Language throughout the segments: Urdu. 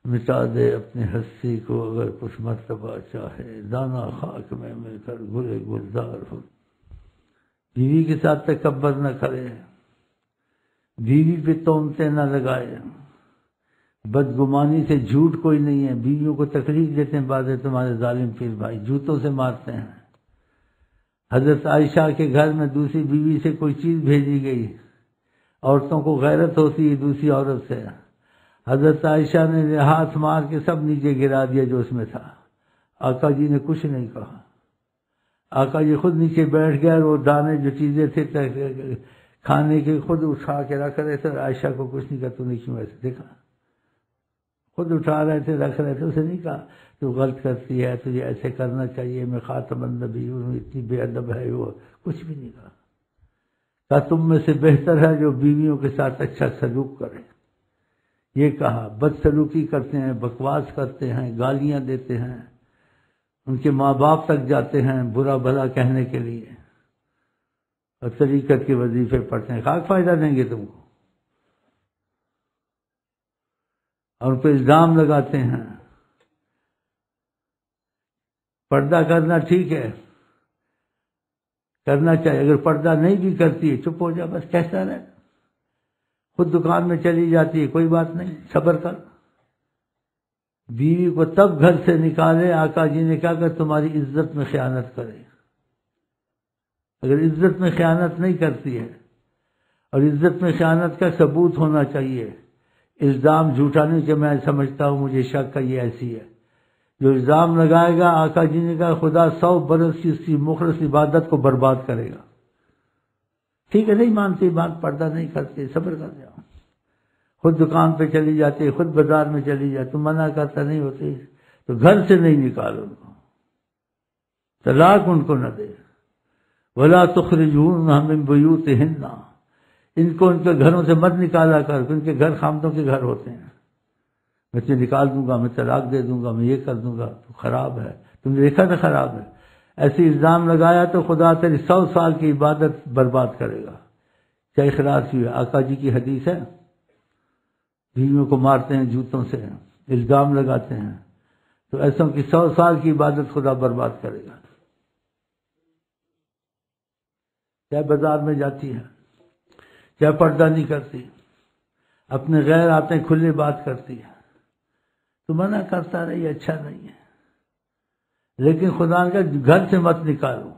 مٹا دے اپنی ہستی کو اگر کچھ مرتبہ چاہے، دانا خاک میں مل کر گلے گلزار ہو۔ بیوی کے ساتھ تکبر نہ کرے، بیوی پہ تہمتیں نہ لگائے، بدگمانی سے جھوٹ کوئی نہیں ہے۔ بیویوں کو تکلیف دیتے ہیں بعض تمہارے ظالم پیر بھائی، جوتوں سے مارتے ہیں۔ حضرت عائشہ کے گھر میں دوسری بیوی سے کوئی چیز بھیجی گئی، عورتوں کو غیرت ہوتی ہے دوسری عورت سے، حضرت عائشہ نے ہاتھ مار کے سب نیچے گرا دیا جو اس میں تھا۔ آقا جی نے کچھ نہیں کہا، آقا جی خود نیچے بیٹھ گئے اور وہ دانے جو چیزیں تھے کھانے کے خود اٹھا کے رکھ رہے تھے، عائشہ کو کچھ نہیں کہا تو نے کیوں ایسے دیکھا، خود اٹھا رہے تھے رکھ رہے تھے، اسے نہیں کہا تو غلط کرتی ہے، تجھے ایسے کرنا چاہیے، میں خاتم النبی ہوں، اتنی بے ادب ہے، وہ کچھ بھی نہیں کہا۔ کہا تم میں سے بہتر ہے جو بیویوں کے ساتھ اچھا سلوک کرے، یہ کہا۔ بد سلوکی کرتے ہیں، بکواس کرتے ہیں، گالیاں دیتے ہیں، ان کے ماں باپ تک جاتے ہیں برا بھلا کہنے کے لیے، اور طریقت کے وظیفے پڑھتے ہیں، خاک فائدہ دیں گے تم کو، اور ان پہ الزام لگاتے ہیں۔ پردہ کرنا ٹھیک ہے، کرنا چاہیے، اگر پردہ نہیں بھی کرتی ہے چپ ہو جا، بس کہتا رہے، خود دکان میں چلی جاتی ہے کوئی بات نہیں، صبر کر۔ بیوی کو تب گھر سے نکالے، آقا جی نے کہا کہ تمہاری عزت میں خیانت کرے، اگر عزت میں خیانت نہیں کرتی ہے، اور عزت میں خیانت کا ثبوت ہونا چاہیے، الزام جھوٹا نہیں کہ میں سمجھتا ہوں مجھے شک ہے یہ ایسی ہے، جو الزام لگائے گا آقا جی نے کہا خدا 100 برس کی اس کی مخلص عبادت کو برباد کرے گا۔ ٹھیک ہے نہیں مانتی بات، پردہ نہیں کرتے، صبر کر جاؤ، خود دکان پہ چلی جاتی، خود بازار میں چلی جاتی، تم منع کرتا نہیں ہوتی تو گھر سے نہیں نکالو ان کو، طلاق ان کو نہ دے۔ وَلَا تُخْرِجُوهُنَّ مِن بُيُوتِهِنَّ، ان کو ان کے گھروں سے مت نکالا کر، ان کے گھر خامدوں کے گھر ہوتے ہیں، میں تجھے نکال دوں گا، میں طلاق دے دوں گا، میں یہ کر دوں گا، تو خراب ہے، تم نے دیکھا تھا خراب ہے، ایسی الزام لگایا تو خدا تیری 100 سال کی عبادت برباد کرے گا۔ کیا اخلاص ہوئی؟ آقا جی کی حدیث ہے، بیویوں کو مارتے ہیں جوتوں سے، الزام لگاتے ہیں، تو ایسوں کی 100 سال کی عبادت خدا برباد کرے گا۔ چاہے بازار میں جاتی ہے، چاہے پردہ نہیں کرتی، اپنے غیر آتے ہیں کھلے بات کرتی ہے، تو منع کرتا رہی اچھا نہیں ہے، لیکن خدا کا گھر سے مت نکالو،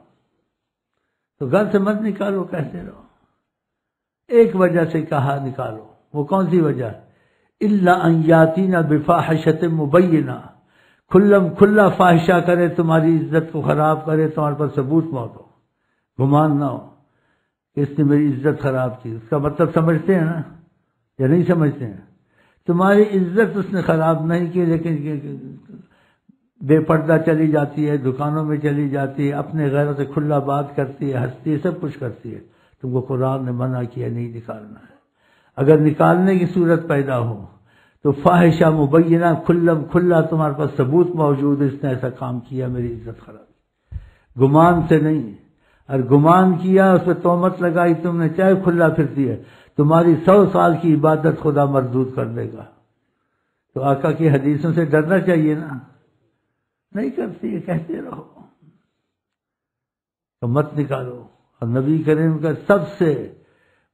تو گھر سے مت نکالو کہتے رہو۔ ایک وجہ سے کہا نکالو، وہ کون سی وجہ؟ الا ان یاتینا بفاحشۃ مبینہ، کھلا فاحشہ کرے، تمہاری عزت کو خراب کرے، تمہارے پاس ثبوت موت ہو، گمان نہ ہو کہ اس نے میری عزت خراب کی۔ اس کا مطلب سمجھتے ہیں نا یا نہیں سمجھتے ہیں؟ تمہاری عزت اس نے خراب نہیں کی، لیکن بے پردہ چلی جاتی ہے، دکانوں میں چلی جاتی ہے، اپنے غیروں سے کھلا بات کرتی ہے، ہنستی ہے، سب کچھ کرتی ہے، تم کو قرآن نے منع کیا نہیں نکالنا ہے۔ اگر نکالنے کی صورت پیدا ہو تو فاحشہ مبینہ، کھلا تمہارے پاس ثبوت موجود ہے اس نے ایسا کام کیا، میری عزت خراب، گمان سے نہیں۔ اور گمان کیا، اس پہ تہمت لگائی تم نے، چاہے کھلا پھرتی ہے، تمہاری 100 سال کی عبادت خدا مردود کر دے گا۔ تو آقا کی حدیثوں سے ڈرنا چاہیے نا، نہیں کرتی ہے کہتے رہو، تو مت نکالو۔ اور نبی کریم کا سب سے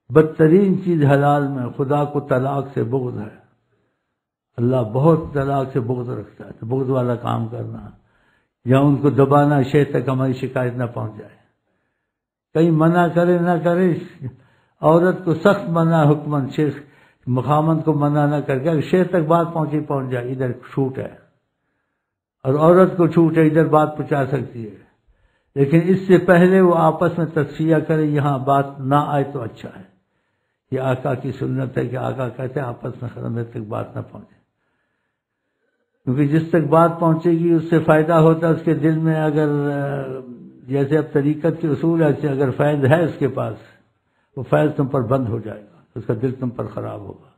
بدترین چیز حلال میں خدا کو طلاق سے بغض ہے، اللہ بہت طلاق سے بغض رکھتا ہے، تو بغض والا کام کرنا یا ان کو دبانا، شیخ تک ہماری شکایت نہ پہنچ جائے، کہیں منع کرے نہ کرے، عورت کو سخت منع حکمن، شیخ مخامن کو منع نہ کر کے، اگر شیخ تک بات پہنچ جائے، ادھر چھوٹ ہے، اور عورت کو چھوٹ ہے، ادھر بات پہنچا سکتی ہے، لیکن اس سے پہلے وہ آپس میں تصفیہ کرے، یہاں بات نہ آئے تو اچھا ہے۔ یہ آقا کی سنت ہے کہ آقا کہتے ہیں آپس میں ختم تک بات نہ پہنچے، کیونکہ جس تک بات پہنچے گی اس سے فائدہ ہوتا ہے، اس کے دل میں اگر جیسے اب طریقت کے اصول ایسے، اگر فیض ہے اس کے پاس، وہ فیض تم پر بند ہو جائے گا، اس کا دل تم پر خراب ہوگا۔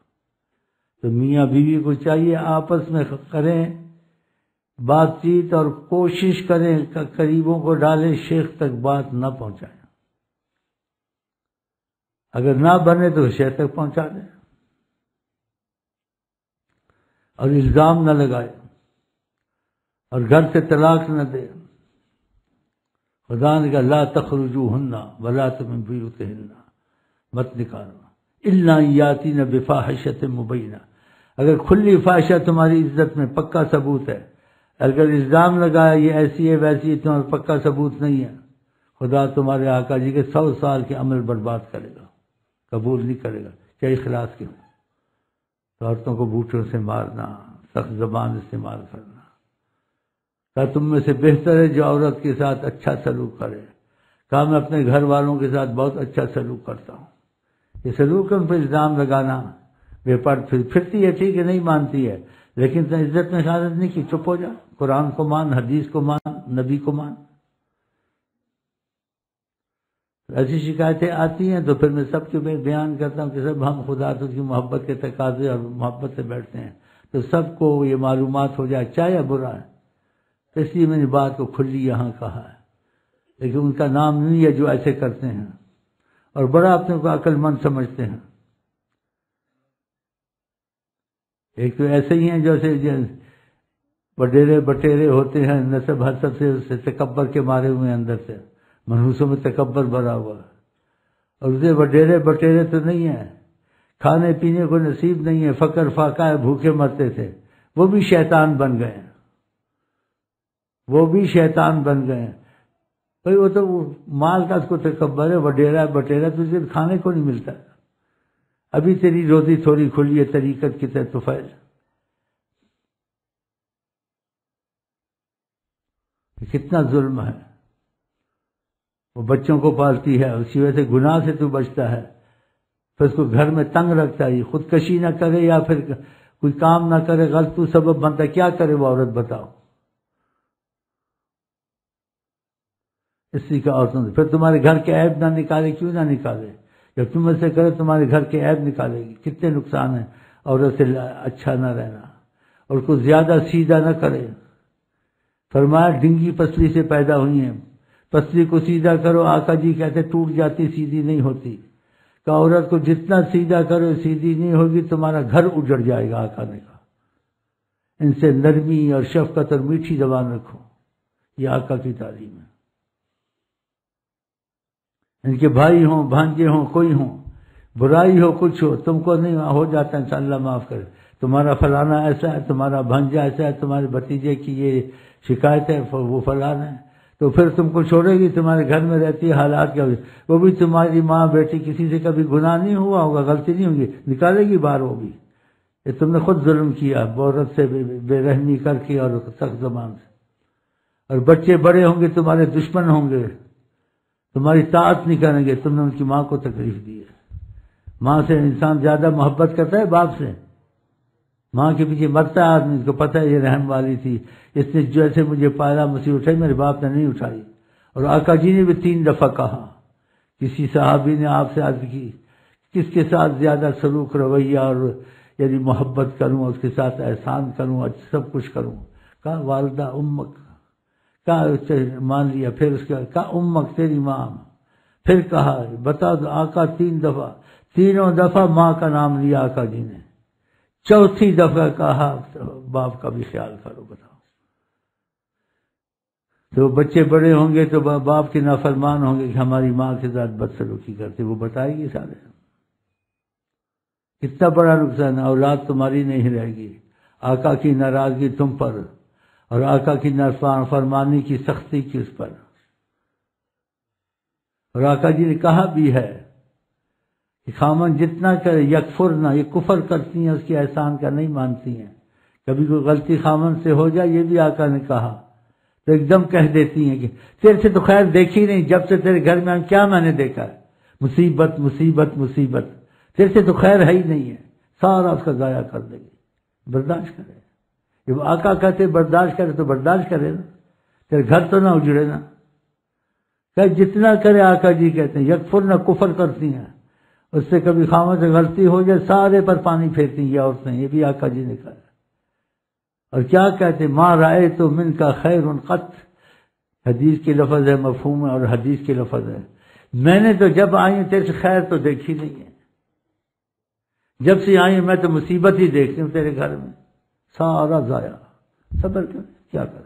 تو میاں بیوی کو چاہیے آپس میں کریں بات چیت، اور کوشش کریں قریبوں کو ڈالیں، شیخ تک بات نہ پہنچائیں، اگر نہ بنے تو شیخ تک پہنچا دیں۔ اور الزام نہ لگائے اور گھر سے طلاق نہ دے. خدا نے کہا لا تخرجوہن ولا من بیوتہن، مت نکالو الا یاتین بفاحشۃ مبینہ. اگر کھلی فاحشہ تمہاری عزت میں پکا ثبوت ہے، اگر الزام لگایا یہ ایسی ہے ویسی ہے، تمہارا پکا ثبوت نہیں ہے، خدا تمہارے آقا جی کے 100 سال کے عمل برباد کرے گا، قبول نہیں کرے گا، چاہے اخلاص کے ہوں. عورتوں کو بوٹوں سے مارنا، سخت زبان استعمال کرنا. کہا تم میں سے بہتر ہے جو عورت کے ساتھ اچھا سلوک کرے. کہا میں اپنے گھر والوں کے ساتھ بہت اچھا سلوک کرتا ہوں. یہ سلوک ان پہ الزام لگانا، بے پردہ پھرتی ہے ٹھیک ہے، نہیں مانتی ہے، لیکن تو عزت میں خیانت نہیں کی، چپ ہو جا، قرآن کو مان، حدیث کو مان، نبی کو مان. ایسی شکایتیں آتی ہیں تو پھر میں سب کے بیان کرتا ہوں کہ سب ہم خدا تو کی محبت کے تقاضے اور محبت سے بیٹھتے ہیں تو سب کو یہ معلومات ہو جائے اچھا یا برا ہے. تو اس لیے میں نے بات کو کھلی یہاں کہا ہے، لیکن ان کا نام نہیں ہے جو ایسے کرتے ہیں اور بڑا اپنے کو عقل مند سمجھتے ہیں. ایک تو ایسے ہی ہیں جیسے وڈیرے بٹیرے ہوتے ہیں، نسب حسب سے تکبر کے مارے ہوئے، اندر سے منحوسوں میں تکبر بھرا ہوا، اور اسے وڈیرے بٹیرے تو نہیں ہیں، کھانے پینے کو نصیب نہیں ہے، فقر فاقہ ہے، بھوکے مرتے تھے، وہ بھی شیطان بن گئے ہیں، وہ بھی شیطان بن گئے ہیں. بھائی وہ تو مال کا اس کو تکبر ہے، وڈیرا بٹیرا تجھے کھانے کو نہیں ملتا، ابھی تیری روزی تھوڑی کھلی ہے طریقت کی طرح طفیل. کتنا ظلم ہے. وہ بچوں کو پالتی ہے، اسی وجہ سے گناہ سے تو بچتا ہے، پھر اس کو گھر میں تنگ رکھتا ہے، خودکشی نہ کرے یا پھر کوئی کام نہ کرے، غلط تو سبب بنتا ہے. کیا کرے وہ عورت بتاؤ؟ اسی کا عورتوں سے پھر تمہارے گھر کے عیب نہ نکالے، کیوں نہ نکالے؟ جب تم ایسے کرے تمہارے گھر کے عیب نکالے گی. کتنے نقصان ہیں عورت سے اچھا نہ رہنا، اور کو زیادہ سیدھا نہ کرے. فرمایا ڈنگی پسلی سے پیدا ہوئی ہیں، پسلی کو سیدھا کرو، آقا جی کہتے ٹوٹ جاتی، سیدھی نہیں ہوتی. کہ عورت کو جتنا سیدھا کرو سیدھی نہیں ہوگی، تمہارا گھر اجڑ جائے گا. آقا نے کہا ان سے نرمی اور شفقت اور میٹھی زبان رکھو، یہ آقا کی تعلیم ہے. ان کے بھائی ہوں، بھانجے ہوں، کوئی ہوں، برائی ہو کچھ ہو، تم کو نہیں ہو جاتا انشاء اللہ معاف کرے. تمہارا فلانا ایسا ہے، تمہارا بھانجا ایسا ہے، تمہارے بھتیجے کی یہ شکایت ہے، وہ فلانا ہے، تو پھر تم کو چھوڑے گی. تمہارے گھر میں رہتی ہے، حالات کیا ہوئی، وہ بھی تمہاری ماں بیٹی، کسی سے کبھی گناہ نہیں ہوا ہوگا، غلطی نہیں ہوگی، نکالے گی باہر. وہ بھی یہ تم نے خود ظلم کیا، عورت سے بے رحمی کر کے اور سخت زبان سے. اور بچے بڑے ہوں گے تمہارے دشمن ہوں گے، تمہاری طاعت نہیں کریں گے. تم نے ان کی ماں کو تکلیف دی ہے. ماں سے انسان زیادہ محبت کرتا ہے باپ سے. ماں کے پیچھے مرتا ہے آدمی، اس کو پتہ ہے یہ رحم والی تھی، اس نے جیسے مجھے پالا مجھے اٹھائی، میرے باپ نے نہیں اٹھائی. اور آقا جی نے بھی 3 دفعہ کہا. کسی صحابی نے آپ سے عرض کی کس کے ساتھ زیادہ سلوک رویہ اور یعنی محبت کروں، اس کے ساتھ احسان کروں، سب کچھ کروں. کہا والدہ امک. کہا مان لیا. پھر اس کے کہا امک تیری ماں. پھر کہا بتا دو. آقا 3 دفعہ، تینوں دفعہ ماں کا نام لیا آقا جی نے. چوتھی دفعہ کہا باپ کا بھی خیال کرو. بتاؤ تو بچے بڑے ہوں گے تو باپ کے نافرمان ہوں گے کہ ہماری ماں کے ساتھ بدسلوکی کرتے، وہ بتائے گی سارے. کتنا بڑا نقصان ہے. اولاد تمہاری نہیں رہے گی، آقا کی ناراضگی تم پر، اور آقا کی نافرمانی کی سختی کس پر. اور آقا جی نے کہا بھی ہے کہ خامن جتنا کرے یکفرنا، یہ کفر کرتی ہیں، اس کے احسان کا نہیں مانتی ہیں. کبھی کوئی غلطی خامن سے ہو جائے، یہ بھی آقا نے کہا، تو ایک دم کہہ دیتی ہیں کہ تیرے سے تو خیر دیکھی نہیں، جب سے تیرے گھر میں کیا میں نے دیکھا ہے، مصیبت مصیبت مصیبت، تیرے سے تو خیر ہے ہی نہیں ہے. سارا اس کا ضائع کر دے گی. برداشت کرے. جب آقا کہتے برداشت کرے تو برداشت کرے نا، تیرے گھر تو نہ اجڑے نا. کہ جتنا کرے آقا جی کہتے ہیں یکفر نہ کفر کرتی ہیں. اس سے کبھی خامد سے غلطی ہو جائے سارے پر پانی پھیرتی ہیں یہ عورتیں. یہ بھی آقا جی نے کہا. اور کیا کہتے ما رائے تو من کا خیر قط. حدیث کے لفظ ہے، مفہوم ہے، اور حدیث کے لفظ ہے. میں نے تو جب آئی تیرے سے خیر تو دیکھی نہیں ہے. جب سے آئی میں تو مصیبت ہی دیکھتی ہوں تیرے گھر میں. سارا ضائع. صبر کرے, کیا کرے.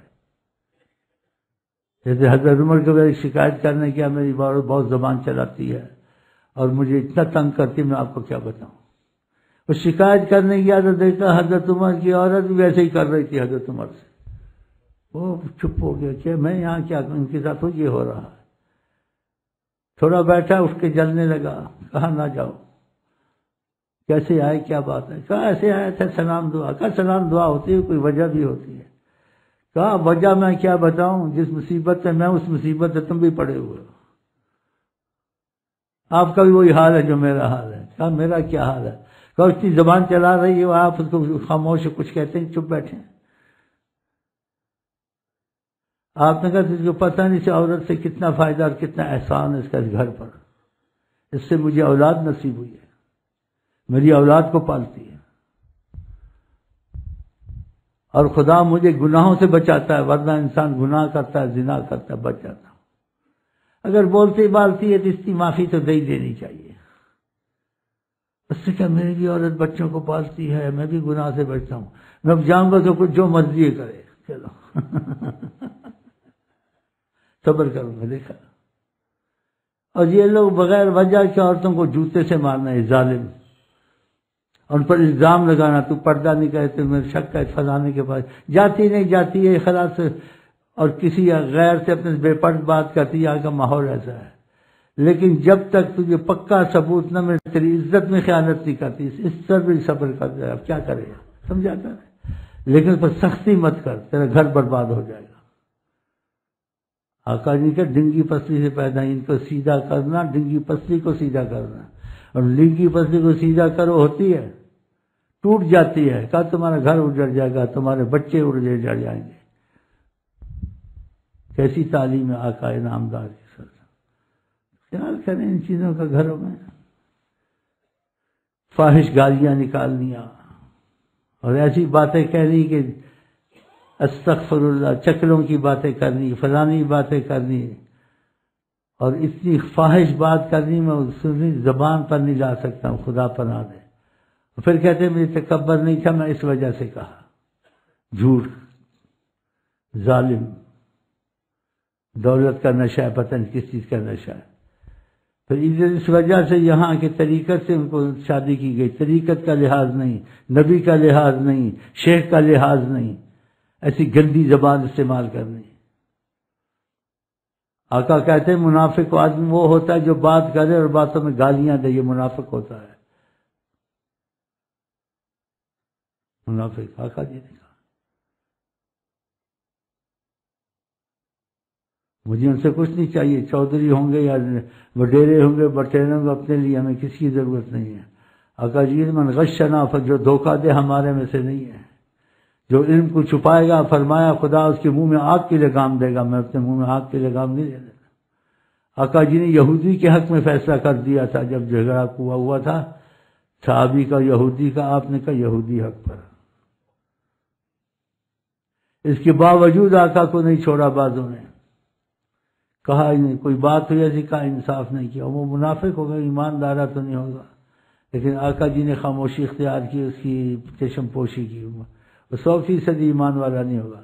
جیسے حضرت عمر کو میری شکایت کرنے کیا میری بہت زبان چلاتی ہے اور مجھے اتنا تنگ کرتی, میں آپ کو کیا بتاؤں. وہ شکایت کرنے گیا تو دیکھا حضرت عمر کی عورت بھی ویسے ہی کر رہی تھی حضرت عمر سے. وہ چپ ہو گیا کہ میں یہاں کیا ان کے ساتھ یہ ہو رہا ہے. تھوڑا بیٹھا, اٹھ کے جلنے لگا. کہا نہ جاؤ. کیسے آئے, کیا بات ہے. کہا ایسے آیا تھا سلام دعا. کہا سلام دعا ہوتی ہے, کوئی وجہ بھی ہوتی ہے. کہا وجہ میں کیا بتاؤں, جس مصیبت میں اس مصیبت سے تم بھی پڑے ہوئے ہو. آپ کا بھی وہی حال ہے جو میرا حال ہے. کہا میرا کیا حال ہے. کہا اتنی زبان چلا رہی ہو آپ, اس کو خاموش کچھ کہتے ہیں, چپ بیٹھے. آپ نے کہا تجھ کو پتہ نہیں اس عورت سے کتنا فائدہ اور کتنا احسان ہے اس کا اس گھر پر. اس سے مجھے اولاد نصیب ہوئی ہے, میری اولاد کو پالتی ہے, اور خدا مجھے گناہوں سے بچاتا ہے, ورنہ انسان گناہ کرتا ہے, زنا کرتا ہے, بچ جاتا. اگر بولتی بالتی ہے تو اس کی معافی تو دے ہی دینی چاہیے. اس سے کیا, میری بھی عورت بچوں کو پالتی ہے, میں بھی گناہ سے بچتا ہوں, میں اب جاؤں گا تو کچھ جو مرضی کرے. چلو صبر کروں گا. دیکھا. اور یہ لوگ بغیر وجہ کے عورتوں کو جوتے سے مارنا ہے, ظالم. ان پر الزام لگانا, تو پردہ نہیں کرتے, میرے شک ہے فلانے کے پاس جاتی نہیں جاتی ہے خلاص, اور کسی غیر سے اپنے بے پرد بات کرتی ہے. یہاں کا ماحول ایسا ہے. لیکن جب تک تجھے پکا ثبوت نہ ملے, تیری عزت میں خیانت نہیں کرتی, اس پر بھی صبر کر جائے. اب کیا کرے گا, سمجھاتا ہے. لیکن اس پر سختی مت کر, تیرا گھر برباد ہو جائے گا. آقا جی کہ ڈنگی پسلی سے پیدا, ان کو سیدھا کرنا, ڈنگی پسلی کو سیدھا کرنا. اور ڈنگی پسلی کو سیدھا کرو ہوتی ہے, ٹوٹ جاتی ہے. کہا تمہارا گھر اجڑ جائے گا, تمہارے بچے اجڑ جائیں گے. کیسی تعلیم ہے آقا نامدار کی. سر خیال کریں ان چیزوں کا گھروں میں. فاحش گالیاں نکالنیاں اور ایسی باتیں کہنی کہ استغفر اللہ, چکلوں کی باتیں کرنی, فلانی باتیں کرنی, اور اتنی فاحش بات کرنی میں سنی زبان پر نہیں لا سکتا ہوں, خدا پناہ دے. پھر کہتے مجھے تکبر نہیں تھا, میں اس وجہ سے کہا. جھوٹ, ظالم. دولت کا نشہ ہے, پتہ نہیں کس چیز کا نشہ ہے. پھر اس وجہ سے یہاں کے طریقت سے ان کو شادی کی گئی. طریقت کا لحاظ نہیں, نبی کا لحاظ نہیں, شیخ کا لحاظ نہیں, ایسی گندی زبان استعمال کرنی. آقا کہتے ہیں منافق آدمی وہ ہوتا ہے جو بات کرے اور باتوں میں گالیاں دے, یہ منافق ہوتا ہے. منافق آقا جی نے کہا. مجھے ان سے کچھ نہیں چاہیے, چودھری ہوں گے یا وڈیرے ہوں گے, بٹیرے ہوں گے, اپنے لیے ہمیں کسی کی ضرورت نہیں ہے. آقا جی نے من غشنا, جو دھوکہ دے ہمارے میں سے نہیں ہے. جو علم کو چھپائے گا, فرمایا خدا اس کے منہ میں آگ کی لگام دے گا, میں اپنے منہ میں آگ کی لگام نہیں دے دیتا. آقا جی نے یہودی کے حق میں فیصلہ کر دیا تھا جب جھگڑا ہوا تھا صحابی کا یہودی کا, آپ نے کہا یہودی حق پر. اس کے باوجود آقا کو نہیں چھوڑا بازوں نے, کہا نہیں کوئی بات ہوئی ایسی, کہا انصاف نہیں کیا. وہ منافق ہوگا, ایماندارہ تو نہیں ہوگا. لیکن آقا جی نے خاموشی اختیار کی, اس کی چشم پوشی کی. وہ 100% ایمان والا نہیں ہوگا.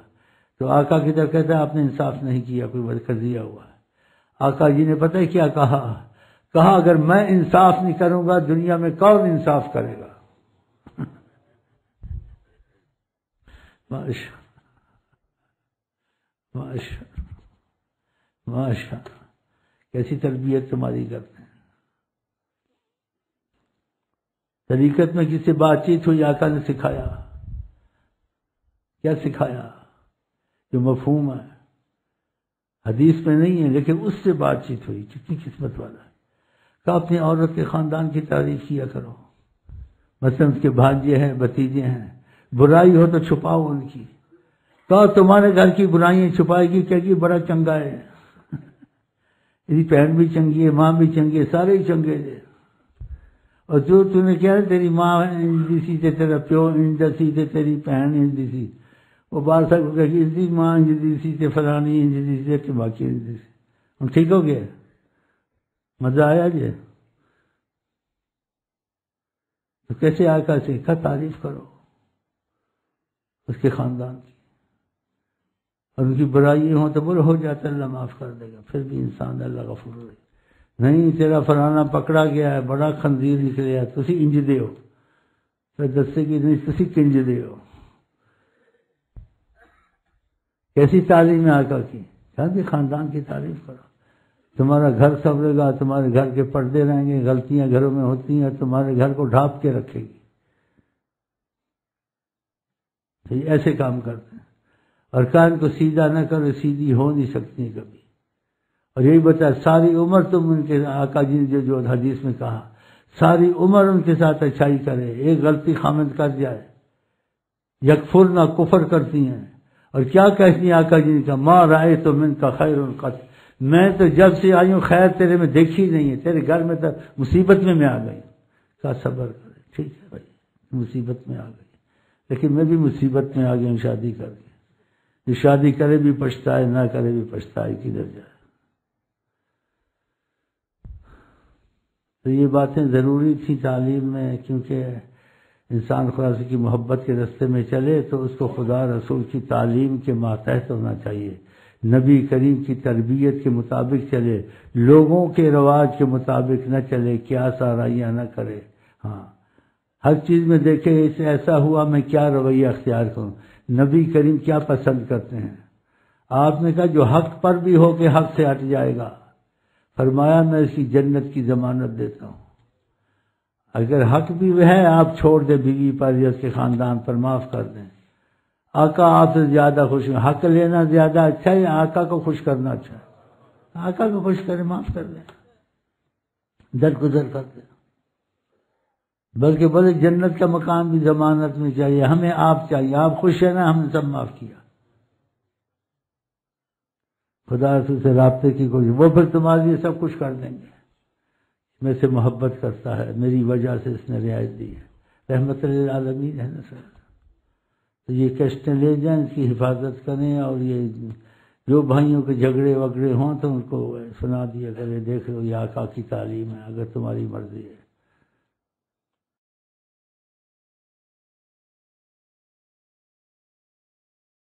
تو آقا کی طرف کہتا ہے آپ نے انصاف نہیں کیا, کوئی بدقضیہ ہوا ہے. آقا جی نے پتہ ہے کیا کہا, کہا اگر میں انصاف نہیں کروں گا دنیا میں کون انصاف کرے گا. ماشاء ماشاء ماشاء, کیسی تربیت تمہاری کرتے ہیں. طریقت میں کسی سے بات چیت ہوئی, آقا نے سکھایا. کیا سکھایا, جو مفہوم ہے, حدیث میں نہیں ہے, لیکن اس سے بات چیت ہوئی. کتنی قسمت والا ہے. کہ اپنی عورت کے خاندان کی تعریف کیا کرو. مثلا اس کے بھانجے ہیں, بھتیجے ہیں, برائی ہو تو چھپاؤ ان کی. کہا تمہارے گھر کی برائیاں چھپائے گی, کہے گی بڑا چنگا ہے. میری بہن بھی چنگی ہے, ماں بھی چنگی ہے, سارے ہی چنگے تھے. اور جو تم نے کیا تیری ماں انجی سی تھے, تیرا پیو انجی تھے, تیری بہن انجی سی, وہ بات سب کو کہے گی ماں انجی سی تھے, فلانی انجی سی تھے, باقی انجی سی. ہم ٹھیک ہو گئے, مزہ آیا جی. تو کیسے آقا سے کہا تعریف کرو. اس کے خاندان کی، اور ان کی برائی ہوں تو بولے ہو جاتا اللہ معاف کر دے گا، پھر بھی انسان اللہ غفور ہے۔ نہیں تیرا فلانا پکڑا گیا ہے، بڑا خنزیر نکلیا، تسی انج دے ہو، پھر دسے کہ نہیں تسی کنج دے ہو۔ کیسی تعلیم ہے آقا کی؟ کہا کہ خاندان کی تعریف کرو، تمہارا گھر سنورے گا، تمہارے گھر کے پردے رہیں گے، غلطیاں گھروں میں ہوتی ہیں تمہارے گھر کو ڈھانپ کے رکھے گی۔ تو یہ ایسے کام کرتے ہیں، اور کان کو سیدھا نہ کرو، سیدھی ہو نہیں سکتی کبھی۔ اور یہی بتا ساری عمر تم ان کے آقا جی نے جو حدیث میں کہا، ساری عمر ان کے ساتھ اچھائی کرے، ایک غلطی خامد کر جائے، یکفر نہ کفر کرتی ہیں، اور کیا کہتی ہیں آقا جی نے کہا ما رأیت منک خیر قط، میں تو جب سے آئی ہوں خیر تیرے میں دیکھی نہیں ہے، تیرے گھر میں تو مصیبت میں آ گئی۔ کہا صبر کرے، ٹھیک ہے بھائی مصیبت میں آ گئی، لیکن میں بھی مصیبت میں آ گئی ہوں شادی کر کے، جو شادی کرے بھی پچھتائے، نہ کرے بھی پچھتائے، کدھر جائے۔ تو یہ باتیں ضروری تھی تعلیم میں، کیونکہ انسان خدا کی محبت کے راستے میں چلے تو اس کو خدا رسول کی تعلیم کے ماتحت ہونا چاہیے، نبی کریم کی تربیت کے مطابق چلے، لوگوں کے رواج کے مطابق نہ چلے، کیا سارائیاں نہ کرے۔ ہاں ہر چیز میں دیکھے اس ایسا ہوا میں کیا رویہ اختیار کروں، نبی کریم کیا پسند کرتے ہیں۔ آپ نے کہا جو حق پر بھی ہو کے حق سے ہٹ جائے گا، فرمایا میں اس کی جنت کی ضمانت دیتا ہوں۔ اگر حق بھی ہے آپ چھوڑ دیں بیوی پر یا اس کے خاندان پر، معاف کر دیں، آقا آپ سے زیادہ خوش ہیں، حق لینا زیادہ اچھا ہے یا آقا کو خوش کرنا اچھا ہے؟ آقا کو خوش کریں، معاف کر دیں، درگزر کر دیں، بلکہ بولے جنت کا مقام بھی ضمانت میں چاہیے، ہمیں آپ چاہیے، آپ خوش ہیں نا، ہم نے سب معاف کیا۔ خدا رسول سے رابطے کی کوشش، وہ پھر تمہارے لیے سب کچھ کر دیں گے، میں سے محبت کرتا ہے، میری وجہ سے اس نے رعایت دی ہے، رحمت للعالمین ہے نا سر۔ تو یہ کیسٹیں لے جائیں، اس کی حفاظت کریں، اور یہ جو بھائیوں کے جھگڑے وگڑے ہوں تو ان کو سنا دیا کرے، دیکھ لو یہ آقا کی تعلیم ہے، اگر تمہاری مرضی ہے۔